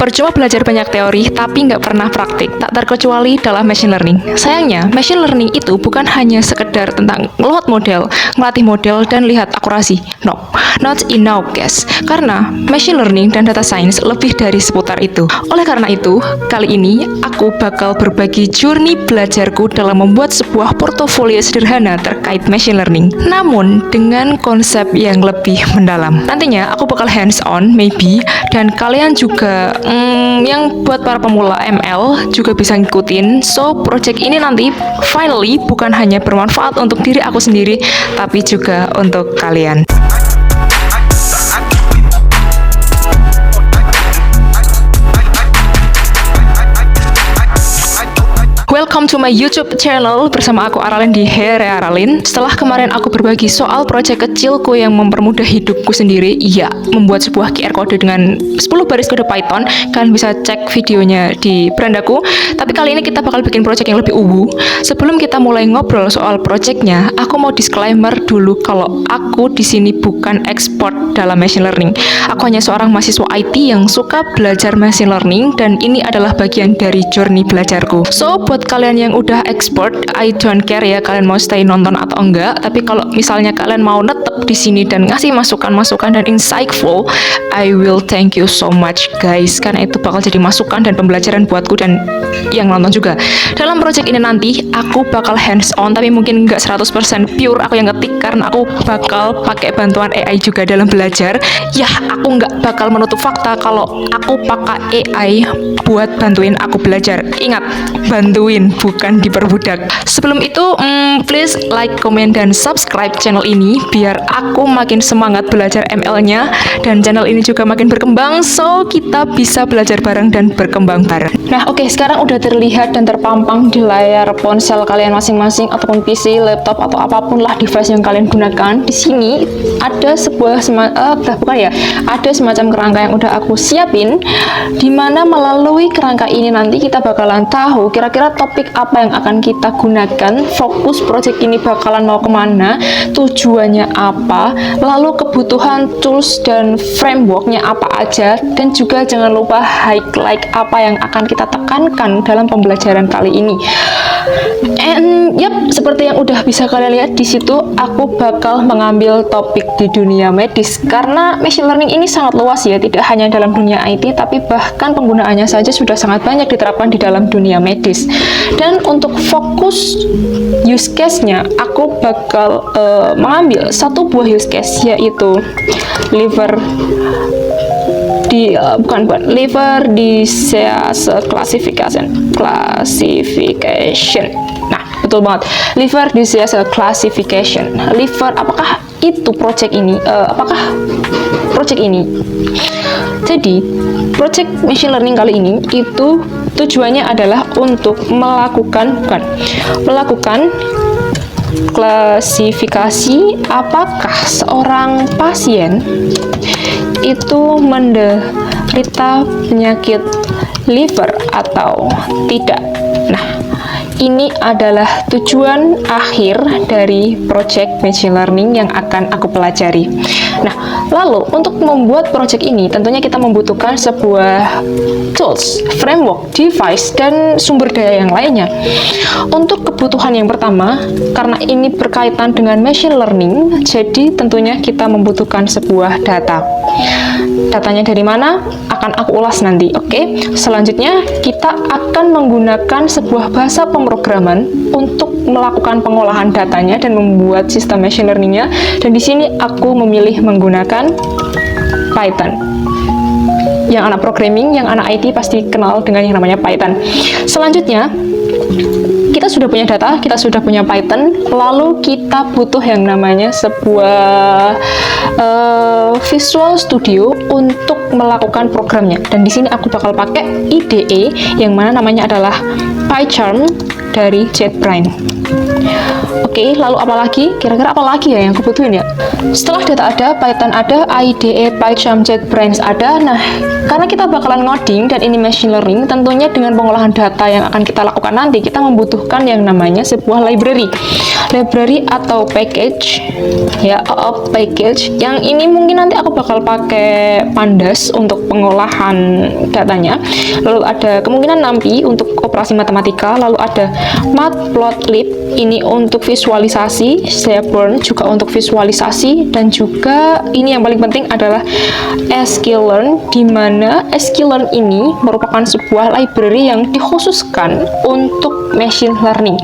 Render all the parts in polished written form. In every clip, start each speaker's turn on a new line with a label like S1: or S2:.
S1: Percuma belajar banyak teori tapi nggak pernah praktik, tak terkecuali dalam machine learning. Sayangnya, machine learning itu bukan hanya sekedar tentang ngeload model, ngelatih model, dan lihat akurasi. No, not enough guys. Karena machine learning dan data science lebih dari seputar itu. Oleh karena itu, kali ini aku bakal berbagi journey belajarku dalam membuat sebuah portofolio sederhana terkait machine learning. Namun, dengan konsep yang lebih mendalam. Nantinya aku bakal hands on maybe, dan kalian juga yang buat para pemula ML juga bisa ngikutin. So project ini nanti finally bukan hanya bermanfaat untuk diri aku sendiri tapi juga untuk kalian. Welcome to my YouTube channel bersama aku Aralin di Here Aralin. Setelah kemarin aku berbagi soal proyek kecilku yang mempermudah hidupku sendiri, iya, membuat sebuah QR code dengan 10 baris kode Python. Kalian bisa cek videonya di berandaku. Tapi kali ini kita bakal bikin proyek yang lebih uwu. Sebelum kita mulai ngobrol soal proyeknya, aku mau disclaimer dulu kalau aku di sini bukan expert dalam machine learning. Aku hanya seorang mahasiswa IT yang suka belajar machine learning dan ini adalah bagian dari journey belajarku. So buat kalian yang udah expert, I don't care ya kalian mau stay nonton atau enggak. Tapi kalau misalnya kalian mau netep di sini dan ngasih masukan-masukan dan insightful, I will thank you so much guys, karena itu bakal jadi masukan dan pembelajaran buatku dan yang nonton juga. Dalam project ini nanti aku bakal hands on, tapi mungkin nggak 100% pure aku yang ngetik karena aku bakal pakai bantuan AI juga dalam belajar. Ya, aku nggak bakal menutup fakta kalau aku pakai AI buat bantuin aku belajar. Ingat, bantuin, bukan diperbudak. Sebelum itu, please like, comment, dan subscribe channel ini biar aku makin semangat belajar ML-nya dan channel ini juga makin berkembang, so kita bisa belajar bareng dan berkembang bareng. Nah, oke, sekarang udah terlihat dan terpampang di layar ponsel kalian masing-masing ataupun PC, laptop atau apapun lah device yang kalian gunakan. Di sini ada sebuah ada semacam kerangka yang udah aku siapin, dimana melalui kerangka ini nanti kita bakalan tahu kira-kira topik apa yang akan kita gunakan, fokus project ini bakalan mau kemana, tujuannya apa, lalu kebutuhan tools dan frameworknya apa aja, dan juga jangan lupa highlight apa yang akan kita tekankan dalam pembelajaran kali ini. And seperti yang udah bisa kalian lihat di situ, aku bakal mengambil topik di dunia medis karena machine learning ini sangat luas ya, tidak hanya dalam dunia IT tapi bahkan penggunaannya saja sudah sangat banyak diterapkan di dalam dunia medis. Dan untuk fokus use case-nya, aku bakal mengambil satu buah use case, yaitu liver disease classification. Nah, betul banget, liver disease classification. Liver, apakah itu project ini? Jadi project machine learning kali ini itu tujuannya adalah untuk melakukan klasifikasi apakah seorang pasien itu menderita penyakit liver atau tidak. Nah, ini adalah tujuan akhir dari project machine learning yang akan aku pelajari. Nah, lalu untuk membuat project ini tentunya kita membutuhkan sebuah tools, framework, device, dan sumber daya yang lainnya. Untuk kebutuhan yang pertama, karena ini berkaitan dengan machine learning, jadi tentunya kita membutuhkan sebuah data. Datanya dari mana? Akan aku ulas nanti, oke? Selanjutnya, kita akan menggunakan sebuah bahasa pemrograman untuk melakukan pengolahan datanya dan membuat sistem machine learning-nya. Dan di sini aku memilih menggunakan Python. Yang anak programming, yang anak IT pasti kenal dengan yang namanya Python. Selanjutnya, kita sudah punya data, kita sudah punya Python, lalu kita butuh yang namanya sebuah Visual Studio untuk melakukan programnya. Dan di sini aku bakal pakai IDE yang mana namanya adalah PyCharm dari JetBrains. Oke, lalu apa lagi? Kira-kira apa lagi ya yang aku butuhin ya? Setelah data ada, Python ada, IDE, PyCharm, JetBrains ada. Nah, karena kita bakalan ngoding dan ini machine learning, tentunya dengan pengolahan data yang akan kita lakukan nanti, kita membutuhkan yang namanya sebuah library atau package ya, package. Yang ini mungkin nanti aku bakal pakai Pandas untuk pengolahan datanya. Lalu ada kemungkinan NumPy untuk operasi matematika, lalu ada Matplotlib ini untuk visualisasi, Seaborn juga untuk visualisasi, dan juga ini yang paling penting adalah sklearn, di mana sklearn ini merupakan sebuah library yang dikhususkan untuk machine learning.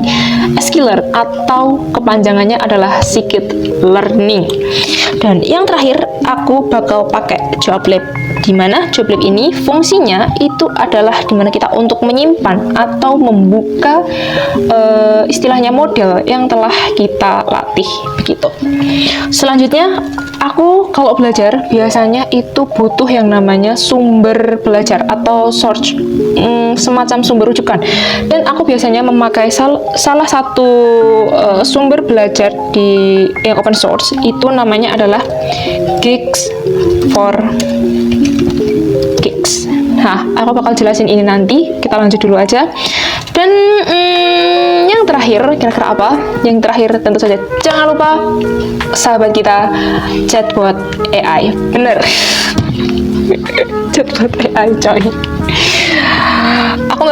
S1: Sklearn atau kepanjangannya adalah scikit-learning. Dan yang terakhir aku bakal pakai Joblab, di mana Joblab ini fungsinya itu adalah dimana kita untuk menyimpan atau membuka istilahnya model yang telah kita latih begitu. Selanjutnya aku kalau belajar biasanya itu butuh yang namanya sumber belajar atau source, semacam sumber rujukan, dan aku biasanya memakai salah satu sumber belajar di yang open source, itu namanya adalah Geeks for Geeks. Nah, aku bakal jelasin ini nanti, kita lanjut dulu aja. Dan yang terakhir, kira-kira apa? Yang terakhir tentu saja jangan lupa sahabat kita chatbot AI. Bener. Chatbot AI, coy. Aku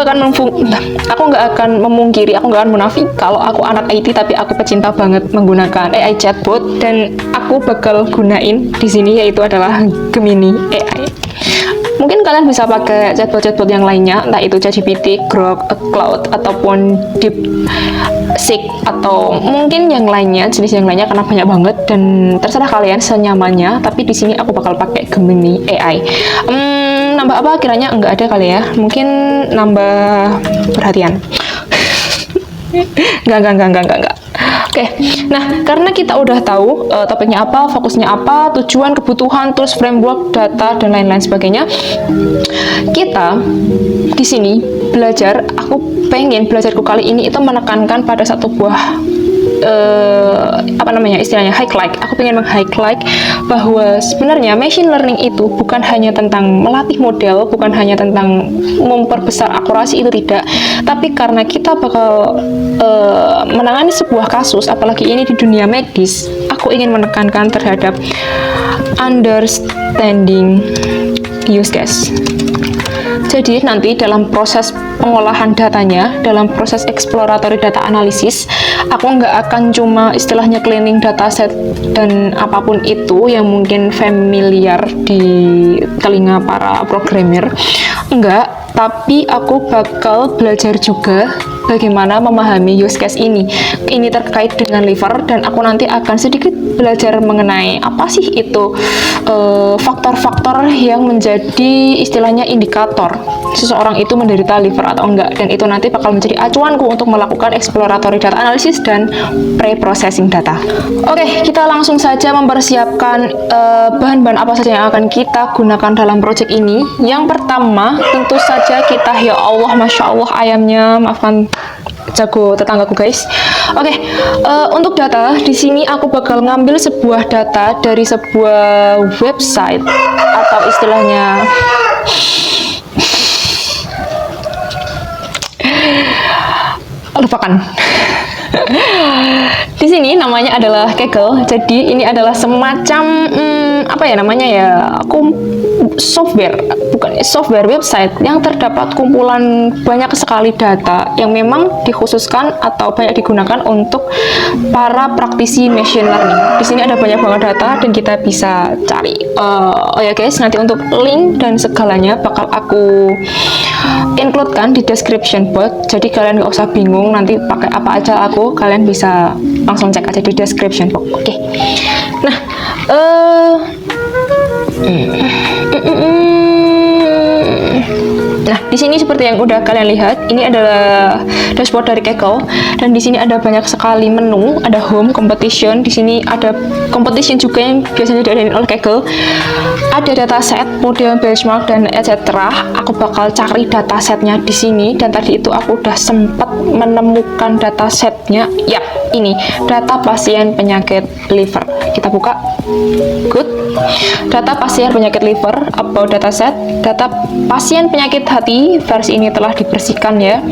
S1: nggak akan memungkiri, aku nggak akan munafik kalau aku anak IT tapi aku pecinta banget menggunakan AI chatbot, dan aku bakal gunain di sini yaitu adalah Gemini AI. Mungkin kalian bisa pakai chatbot-chatbot yang lainnya, entah itu ChatGPT, Grok, Cloud, ataupun DeepSeek, atau mungkin yang lainnya, jenis yang lainnya, karena banyak banget dan terserah kalian senyamannya. Tapi di sini aku bakal pakai Gemini AI. Nambah apa kiranya? Enggak ada kali ya. Mungkin nambah perhatian. Enggak. Oke, nah karena kita udah tahu topiknya apa, fokusnya apa, tujuan, kebutuhan, tools, framework, data, dan lain-lain sebagainya, kita di sini belajar. Aku pengen belajarku kali ini itu menekankan pada satu buah istilahnya highlight. Aku pengen meng-highlight bahwa sebenarnya machine learning itu bukan hanya tentang melatih model, bukan hanya tentang memperbesar akurasi, itu tidak, tapi karena kita bakal menangani sebuah kasus, apalagi ini di dunia medis, aku ingin menekankan terhadap understanding use case. Jadi nanti dalam proses pengolahan datanya, dalam proses exploratory data analysis, aku nggak akan cuma istilahnya cleaning dataset dan apapun itu yang mungkin familiar di telinga para programmer, enggak, tapi aku bakal belajar juga bagaimana memahami use case ini. Ini terkait dengan liver, dan aku nanti akan sedikit belajar mengenai apa sih itu faktor-faktor yang menjadi istilahnya indikator seseorang itu menderita liver atau enggak, dan itu nanti bakal menjadi acuanku untuk melakukan exploratory data analysis dan pre-processing data. Oke, kita langsung saja mempersiapkan bahan-bahan apa saja yang akan kita gunakan dalam project ini. Yang pertama, tentu saja kita, ya Allah, Masya Allah ayamnya, maafkan jago tetanggaku guys. Oke, untuk data di sini aku bakal ngambil sebuah data dari sebuah website atau istilahnya lupakan. Di sini namanya adalah Kaggle. Jadi ini adalah semacam software website yang terdapat kumpulan banyak sekali data yang memang dikhususkan atau banyak digunakan untuk para praktisi machine learning. Di sini ada banyak banget data dan kita bisa cari. Oh ya guys, nanti untuk link dan segalanya bakal aku include-kan di description box. Jadi kalian nggak usah bingung nanti pakai apa aja kalian bisa langsung cek aja di description box. Oke. Nah, di sini seperti yang udah kalian lihat, ini adalah dashboard dari Kaggle, dan di sini ada banyak sekali menu, ada home, competition, di sini ada competition juga yang biasanya diadain oleh Kaggle, ada dataset, model benchmark, dan etc. Aku bakal cari datasetnya di sini, dan tadi itu aku udah sempat menemukan datasetnya. Yap, ini data pasien penyakit liver. Kita buka. Good. Data pasien penyakit liver, about dataset, data pasien penyakit hati, versi ini telah dibersihkan ya.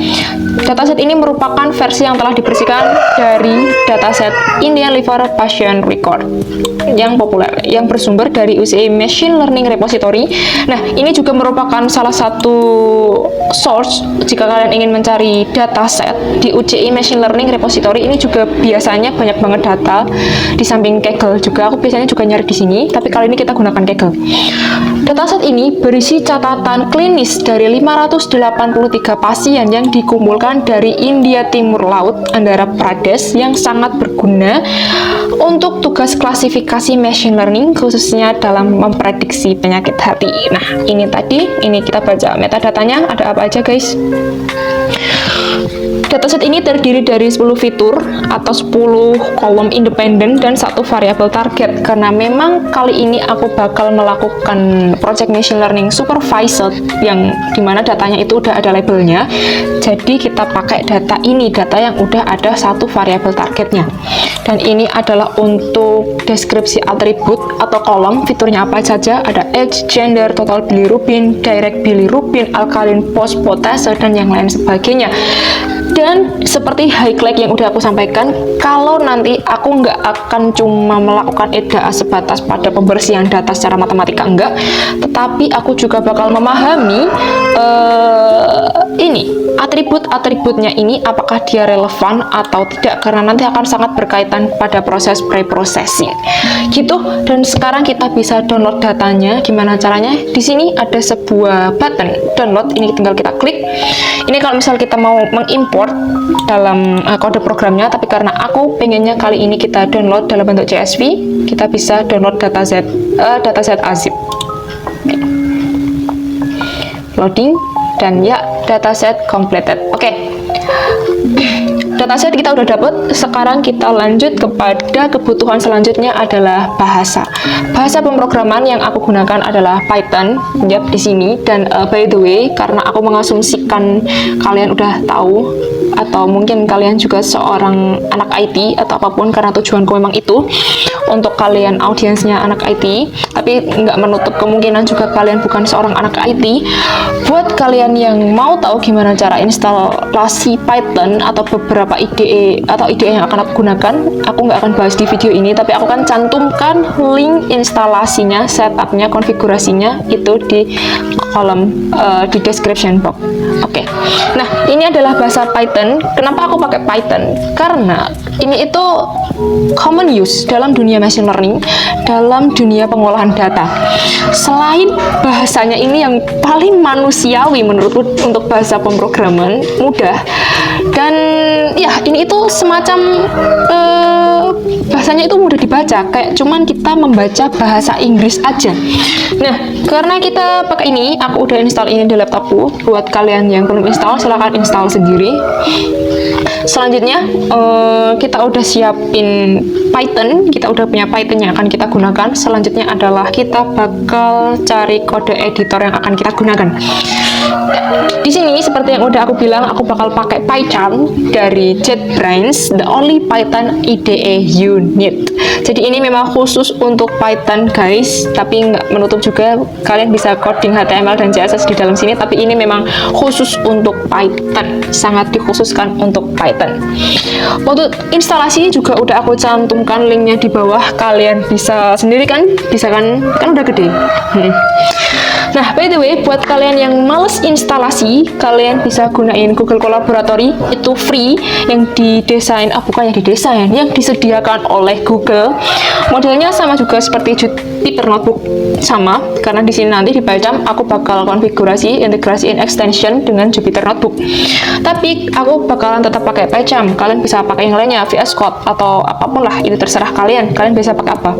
S1: Dataset ini merupakan versi yang telah dibersihkan dari dataset Indian Liver Patient Record yang populer, yang bersumber dari UCI Machine Learning Repository. Nah, ini juga merupakan salah satu source jika kalian ingin mencari dataset di UCI Machine Learning Repository. Ini juga biasanya banyak banget data di samping Kaggle juga. Aku biasanya juga nyari di sini, tapi kali ini kita gunakan Kaggle. Dataset ini berisi catatan klinis dari 583 pasien yang dikumpulkan dari India Timur Laut, Andhra Pradesh, yang sangat berguna untuk tugas klasifikasi machine learning khususnya dalam memprediksi penyakit hati. Nah, ini tadi, ini kita baca metadatanya, ada apa aja guys? Dataset ini terdiri dari 10 fitur atau 10 kolom independen dan satu variabel target. Karena memang kali ini aku bakal melakukan project machine learning supervised yang dimana datanya itu udah ada labelnya. Jadi kita pakai data ini, data yang udah ada satu variabel targetnya. Dan ini adalah untuk deskripsi atribut atau kolom, fiturnya apa saja, ada age, gender, total bilirubin, direct bilirubin, alkaline phosphatase, dan yang lain sebagainya. Dan seperti highlight yang udah aku sampaikan, kalau nanti aku nggak akan cuma melakukan EDA sebatas pada pembersihan data secara matematika, enggak, tetapi aku juga bakal memahami ini atribut-atributnya ini apakah dia relevan atau tidak, karena nanti akan sangat berkaitan pada proses pre-processing gitu. Dan sekarang kita bisa download datanya. Gimana caranya? Di sini ada sebuah button download, ini tinggal kita klik. Ini kalau misal kita mau mengimport dalam kode programnya, tapi karena aku pengennya kali ini kita download dalam bentuk CSV, kita bisa download dataset AZIP. Loading, dan ya, dataset completed. Oke. Dataset kita udah dapat. Sekarang kita lanjut kepada kebutuhan selanjutnya adalah bahasa. Bahasa pemrograman yang aku gunakan adalah Python. Yap, di sini. Dan by the way, karena aku mengasumsikan kalian udah tahu, atau mungkin kalian juga seorang anak IT atau apapun, karena tujuanku memang itu untuk kalian audiensnya anak IT, tapi nggak menutup kemungkinan juga kalian bukan seorang anak IT. Buat kalian yang mau tahu gimana cara instalasi Python atau beberapa IDE atau IDE yang akan aku gunakan, aku nggak akan bahas di video ini, tapi aku akan cantumkan link instalasinya, setupnya, konfigurasinya itu di kolom di description box. Oke. Nah, ini adalah bahasa Python. Kenapa aku pakai Python? Karena ini itu common use dalam dunia machine learning, dalam dunia pengolahan data. Selain bahasanya ini yang paling manusiawi menurutku untuk bahasa pemrograman, mudah, dan ya ini itu semacam bahasanya itu mudah dibaca, kayak cuman kita membaca bahasa Inggris aja. Nah, karena kita pakai ini, aku udah install ini di laptopku. Buat kalian yang belum install, silahkan install sendiri. Selanjutnya kita udah siapin Python, kita udah punya Python yang akan kita gunakan. Selanjutnya adalah kita bakal cari kode editor yang akan kita gunakan. Di sini seperti yang udah aku bilang, aku bakal pakai PyCharm dari JetBrains, the only Python IDE you need. Jadi ini memang khusus untuk Python guys, tapi nggak menutup juga kalian bisa coding HTML dan CSS di dalam sini, tapi ini memang khusus untuk Python, sangat dikhususkan untuk Python. Untuk instalasinya juga udah aku cantumkan linknya di bawah, kalian bisa sendiri kan, bisa kan udah gede. Nah, by the way, buat kalian yang males instalasi, kalian bisa gunain Google Collaboratory, itu free, yang didesain, bukan yang didesain, yang disediakan oleh Google. Modelnya sama juga seperti Jupyter Notebook, sama, karena di sini nanti di PyCharm aku bakal konfigurasi, integrasi, extension dengan Jupyter Notebook. Tapi aku bakalan tetap pakai PyCharm, kalian bisa pakai yang lainnya, VS Code, atau apapun lah, itu terserah kalian bisa pakai apa.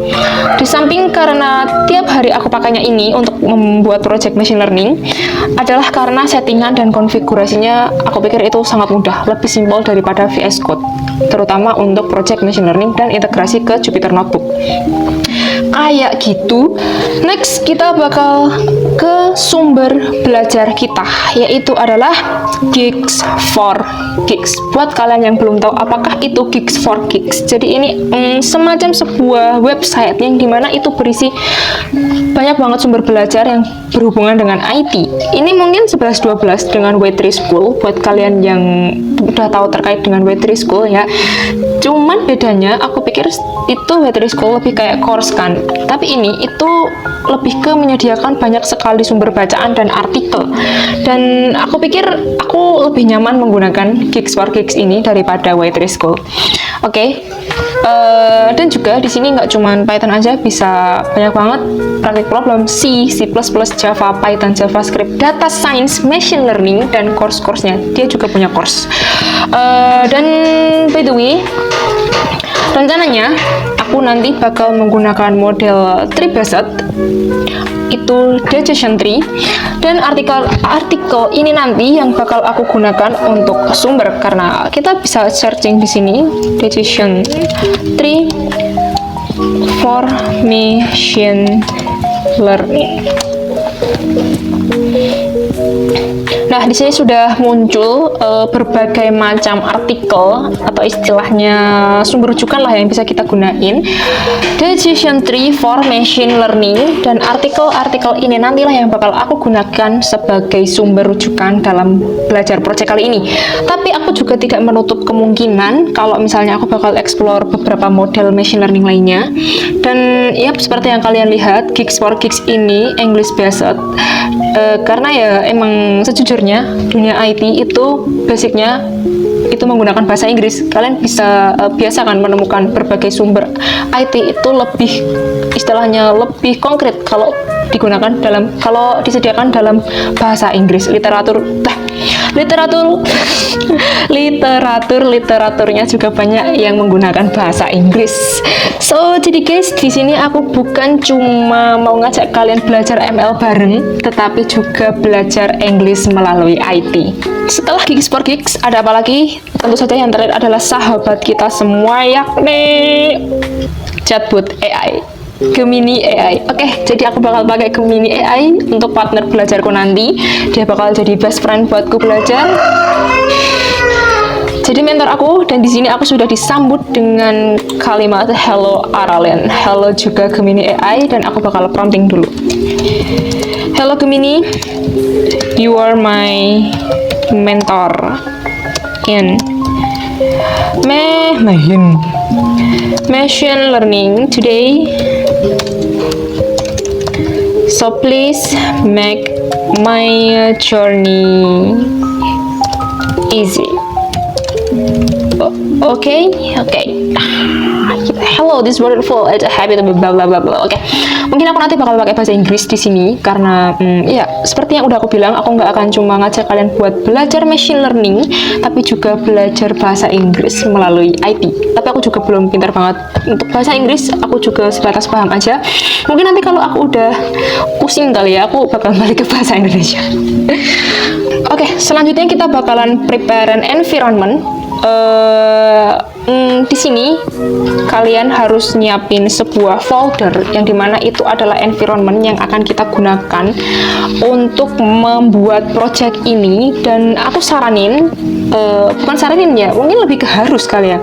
S1: Di samping karena tiap hari aku pakainya ini untuk membuat project machine learning adalah karena settingan dan konfigurasinya aku pikir itu sangat mudah, lebih simpel daripada VS Code, terutama untuk project machine learning dan integrasi ke Jupyter Notebook. Kayak gitu. Next kita bakal ke sumber belajar kita, yaitu adalah Geeks for Geeks. Buat kalian yang belum tahu apakah itu Geeks for Geeks, jadi ini semacam sebuah website yang dimana itu berisi banyak banget sumber belajar yang berhubungan dengan IT. Ini mungkin 11-12 dengan W3 School buat kalian yang udah tahu terkait dengan W3 School ya. Cuman bedanya aku pikir itu W3 School lebih kayak course kan, tapi ini itu lebih ke menyediakan banyak sekali sumber bacaan dan artikel, dan aku pikir aku lebih nyaman menggunakan Geeks for Geeks ini daripada W3 School. Oke. Dan juga di sini nggak cuma Python aja, bisa banyak banget praktik problem C, C++, Java, Python, JavaScript, Data Science, Machine Learning, dan course-course-nya. Dia juga punya course. Dan by the way, rencananya aku nanti bakal menggunakan model tree based, itu decision tree, dan artikel ini nanti yang bakal aku gunakan untuk sumber, karena kita bisa searching di sini decision tree for machine learning. Nah, di sini sudah muncul berbagai macam artikel atau istilahnya sumber rujukan lah yang bisa kita gunain. Decision tree for machine learning, dan artikel-artikel ini nantilah yang bakal aku gunakan sebagai sumber rujukan dalam belajar project kali ini. Tapi aku juga tidak menutup kemungkinan kalau misalnya aku bakal explore beberapa model machine learning lainnya. Dan ya seperti yang kalian lihat, Geeks for Geeks ini English based, karena ya emang sejujurnya dunia IT itu basicnya itu menggunakan bahasa Inggris. Kalian bisa biasa kan menemukan berbagai sumber IT itu lebih istilahnya lebih konkret kalau disediakan dalam bahasa Inggris. Literaturnya juga banyak yang menggunakan bahasa Inggris. So, jadi guys, di sini aku bukan cuma mau ngajak kalian belajar ML bareng, tetapi juga belajar English melalui IT. Setelah Geeks for Geeks, ada apa lagi? Tentu saja yang terakhir adalah sahabat kita semua, yakni chatbot AI, Gemini AI. Oke, jadi aku bakal pakai Gemini AI untuk partner belajarku nanti. Dia bakal jadi best friend buatku belajar, jadi mentor aku. Dan di sini aku sudah disambut dengan kalimat hello Aralen, hello juga Gemini AI, dan aku bakal prompting dulu. Hello Gemini, you are my mentor in machine learning today, so please make my journey easy. Okay. Hello, this wonderful, it's a habit, bla bla bla bla. Oke. Mungkin aku nanti bakal pakai bahasa Inggris di sini karena ya seperti yang udah aku bilang, aku nggak akan cuma ngajak kalian buat belajar machine learning, tapi juga belajar bahasa Inggris melalui IT. Tapi aku juga belum pintar banget untuk bahasa Inggris, aku juga sebatas paham aja. Mungkin nanti kalau aku udah pusing kali ya, aku bakal balik ke bahasa Indonesia. Oke, selanjutnya kita bakalan prepare an environment. Di sini kalian harus nyiapin sebuah folder yang dimana itu adalah environment yang akan kita gunakan untuk membuat project ini. Dan aku saranin, bukan saranin ya, mungkin lebih ke harus kali ya,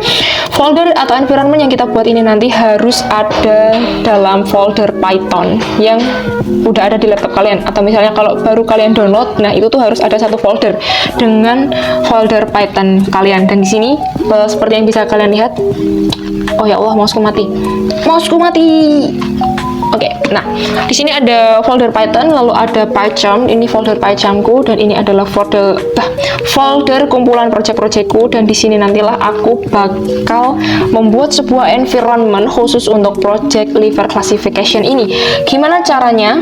S1: folder atau environment yang kita buat ini nanti harus ada dalam folder Python yang udah ada di laptop kalian, atau misalnya kalau baru kalian download, nah itu tuh harus ada satu folder dengan folder Python kalian. Dan di sini seperti yang bisa kalian lihat, oh ya Allah, mouseku mati. Oke, nah di sini ada folder Python, lalu ada PyCharm, ini folder PyCharmku, dan ini adalah folder kumpulan project-projectku. Dan di sini nantilah aku bakal membuat sebuah environment khusus untuk project liver classification ini. Gimana caranya?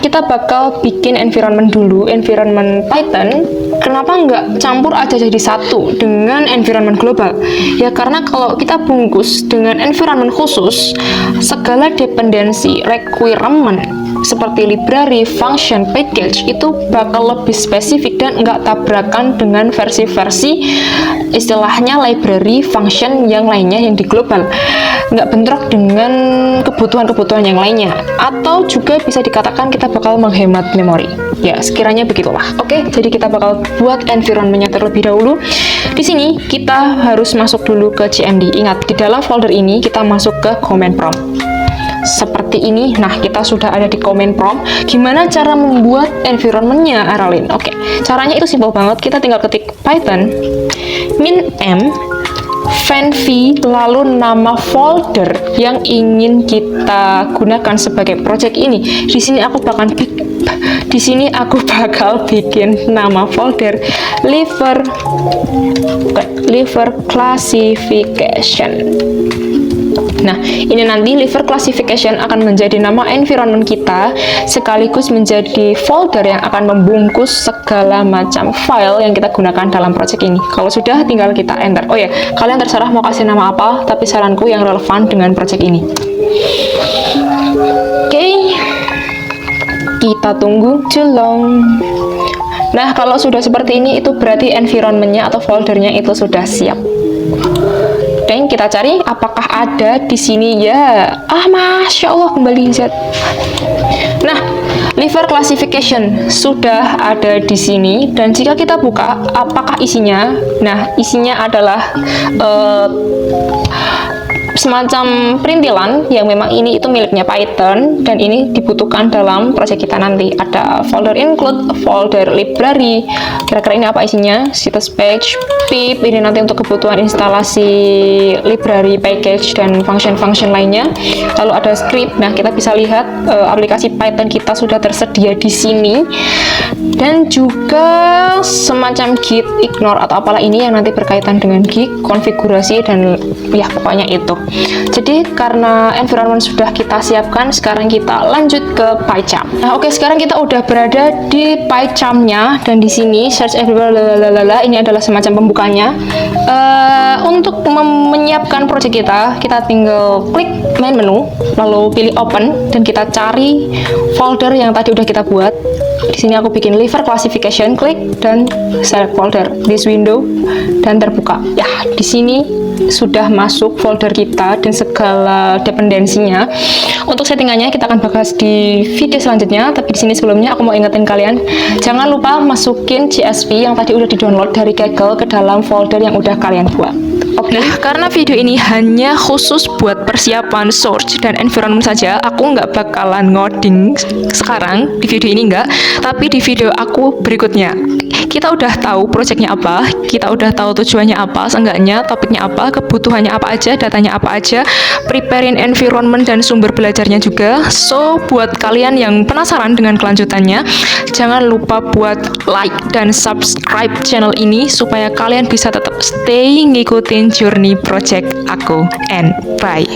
S1: Kita bakal bikin environment dulu, environment Python. Kenapa nggak campur aja jadi satu dengan environment global? Ya karena kalau kita bungkus dengan environment khusus, segala dependensi, requirement seperti library, function, package itu bakal lebih spesifik dan nggak tabrakan dengan versi-versi istilahnya library, function yang lainnya yang di global, nggak bentrok dengan kebutuhan-kebutuhan yang lainnya, atau juga bisa dikatakan kita bakal menghemat memori. Ya, sekiranya begitulah. Oke, jadi kita bakal buat environment-nya terlebih dahulu. Di sini kita harus masuk dulu ke CMD. Ingat, di dalam folder ini kita masuk ke command prompt. Seperti ini. Nah, kita sudah ada di command prompt. Gimana cara membuat environment-nya, Aralin? Oke, caranya itu simpel banget. Kita tinggal ketik Python min m fanv lalu nama folder yang ingin kita gunakan sebagai project ini. Di sini aku bakal bikin nama folder liver classification. Nah, ini nanti liver classification akan menjadi nama environment kita, sekaligus menjadi folder yang akan membungkus segala macam file yang kita gunakan dalam project ini. Kalau sudah, tinggal kita enter. Oh ya, kalian terserah mau kasih nama apa, tapi saranku yang relevan dengan project ini. Oke, kita tunggu jelong. Nah, kalau sudah seperti ini, itu berarti environment-nya atau foldernya itu sudah siap. Dan kita cari apakah ada di sini ya. Masya Allah, kembali Z. Nah, liver classification sudah ada di sini, dan jika kita buka, apakah isinya? Nah, isinya adalah semacam perintilan yang memang ini itu miliknya Python, dan ini dibutuhkan dalam proyek kita nanti. Ada folder include, folder library. Kira-kira ini apa isinya? Status page, pip, ini nanti untuk kebutuhan instalasi library, package, dan function-function lainnya. Lalu ada script. Nah, kita bisa lihat aplikasi Python kita sudah tersedia di sini, dan juga semacam git ignore atau apalah ini yang nanti berkaitan dengan git, konfigurasi, dan ya pokoknya itu. Jadi karena environment sudah kita siapkan, sekarang kita lanjut ke PyCharm. Nah, oke, sekarang kita udah berada di PyCharm-nya, dan di sini search everywhere ini adalah semacam pembukanya. Untuk menyiapkan project kita tinggal klik main menu, lalu pilih open, dan kita cari folder yang tadi udah kita buat. Di sini aku bikin liver classification, klik dan select folder this window, dan terbuka. Ya, di sini sudah masuk folder kita dan segala dependensinya. Untuk settingannya kita akan bahas di video selanjutnya, tapi di sini sebelumnya aku mau ingetin kalian, jangan lupa masukin CSV yang tadi udah di-download dari Kaggle ke dalam folder yang udah kalian buat. Oke, nah, karena video ini hanya khusus buat persiapan source dan environment saja, aku nggak bakalan ngoding sekarang di video ini nggak, tapi di video aku berikutnya. Kita udah tahu projectnya apa, kita udah tahu tujuannya apa, seenggaknya topiknya apa, kebutuhannya apa aja, datanya apa aja, preparein environment dan sumber belajarnya juga. So, buat kalian yang penasaran dengan kelanjutannya, jangan lupa buat like dan subscribe channel ini supaya kalian bisa tetap stay ngikutin journey project aku. And bye.